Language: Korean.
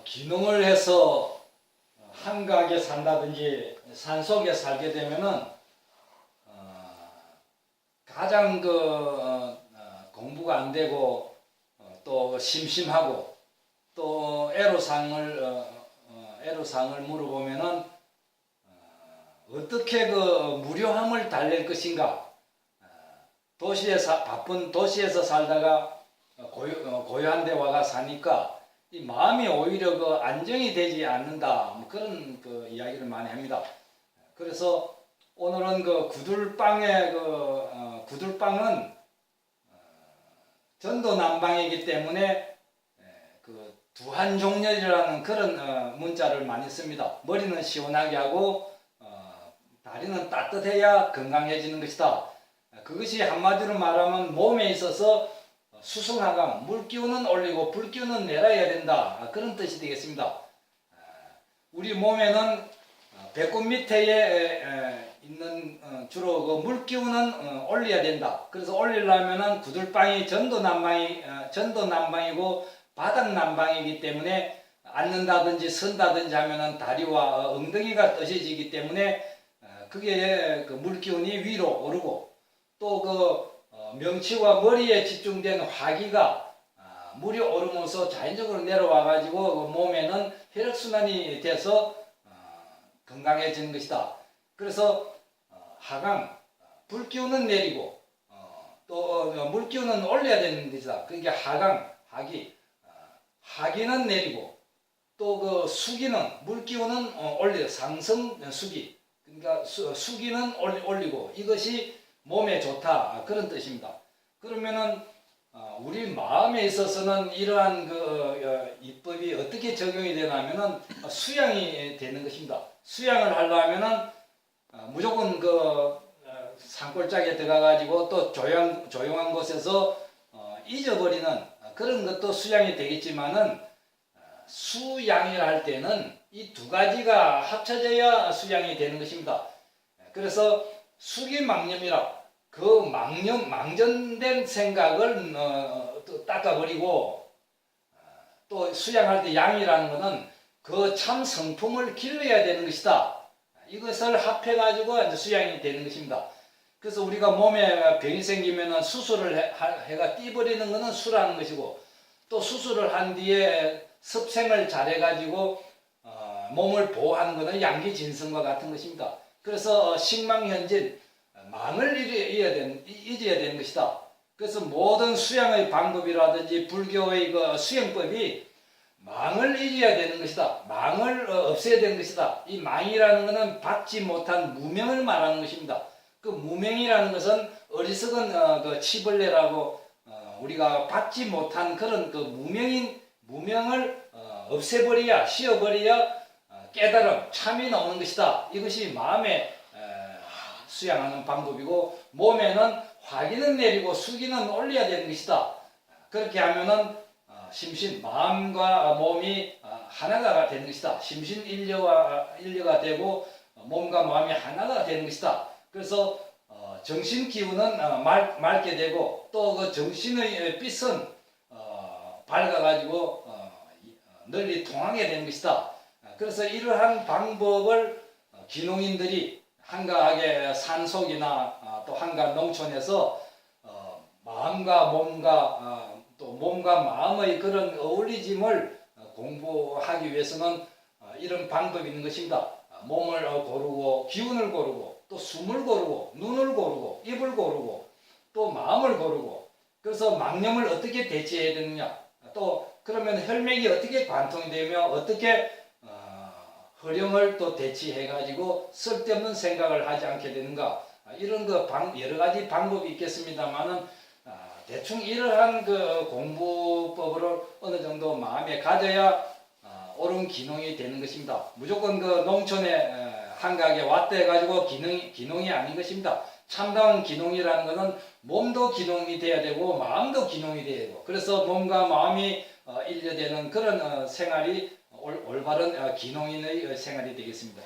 기농을 해서 한가하게 산다든지 산속에 살게 되면은 가장 공부가 안 되고 또 심심하고 또 애로사항을 물어보면은 어떻게 무료함을 달랠 것인가. 바쁜 도시에서 살다가 고요한 데 와가 사니까 이 마음이 오히려 안정이 되지 않는다. 뭐 그런 이야기를 많이 합니다. 그래서 오늘은 구들방의 구들방은 전도난방이기 때문에 두한종렬이라는 그런 문자를 많이 씁니다. 머리는 시원하게 하고 다리는 따뜻해야 건강해지는 것이다. 그것이 한마디로 말하면 몸에 있어서 수승하강, 물기운은 올리고 불기운은 내려야 된다. 그런 뜻이 되겠습니다. 우리 몸에는 배꼽 밑에 있는 주로 물기운은 올려야 된다. 그래서 올리려면은 구들방이 전도난방이고 바닥난방이기 때문에 앉는다든지 선다든지 하면은 다리와 엉덩이가 떠셔지기 때문에 그게 물기운이 위로 오르고 또 명치와 머리에 집중된 화기가 물이 오르면서 자연적으로 내려와 가지고 몸에는 혈액순환이 돼서 건강해지는 것이다. 그래서 하강, 불기운은 내리고 또 물기운은 올려야 되는 것이다. 그러니까 하강, 하기는 내리고 또 수기는 물기운은 올려 상승 수기, 그러니까 수기는 올리고 이것이 몸에 좋다. 그런 뜻입니다. 그러면은 우리 마음에 있어서는 이러한 이법이 어떻게 적용이 되냐면은 수양이 되는 것입니다. 수양을 하려면은 무조건 산골짜기에 들어가 가지고 또 조용한 곳에서 잊어버리는 그런 것도 수양이 되겠지만은 수양이라 할 때는 이 두 가지가 합쳐져야 수양이 되는 것입니다. 그래서 수기망념이라 망전된 생각을 또 닦아버리고 또 수양할 때 양이라는 것은 참 성품을 길러야 되는 것이다. 이것을 합해가지고 수양이 되는 것입니다. 그래서 우리가 몸에 병이 생기면 수술을 해가 띄버리는 것은 수라는 것이고 또 수술을 한 뒤에 습생을 잘해가지고 몸을 보호하는 것은 양기진성과 같은 것입니다. 그래서 식망현진, 망을 잊어야 되는 것이다. 그래서 모든 수양의 방법이라든지 불교의 수행법이 망을 잊어야 되는 것이다. 망을 없애야 되는 것이다. 이 망이라는 것은 받지 못한 무명을 말하는 것입니다. 그 무명이라는 것은 어리석은 치벌레라고 우리가 받지 못한 그런 무명을 없애버려야, 씌워버려야 깨달음, 참이 나오는 것이다. 이것이 마음에 수양하는 방법이고 몸에는 화기는 내리고 수기는 올려야 되는 것이다. 그렇게 하면은 마음과 몸이 하나가 되는 것이다. 심신일려가 되고 몸과 마음이 하나가 되는 것이다. 그래서 정신 기운은 맑게 되고 또 정신의 빛은 밝아가지고 널리 통하게 되는 것이다. 그래서 이러한 방법을 기농인들이 한가하게 산속이나 또 한가 농촌에서 마음과 몸과 또 몸과 마음의 그런 어울리짐을 공부하기 위해서는 이런 방법이 있는 것입니다. 몸을 고르고 기운을 고르고 또 숨을 고르고 눈을 고르고 입을 고르고 또 마음을 고르고 그래서 망념을 어떻게 대체해야 되느냐 또 그러면 혈맥이 어떻게 관통이 되며 어떻게 허령을 또 대치해 가지고 쓸데없는 생각을 하지 않게 되는가 이런 여러 가지 방법이 있겠습니다만은 대충 이러한 공부법을 어느 정도 마음에 가져야 옳은 기농이 되는 것입니다. 무조건 농촌에 한가하게 왔다 해가지고 기농이 아닌 것입니다. 참다운 기농이라는 것은 몸도 기농이 돼야 되고 마음도 기농이 돼야 되고 그래서 몸과 마음이 일려되는 그런 생활이 올바른 기농인의 생활이 되겠습니다.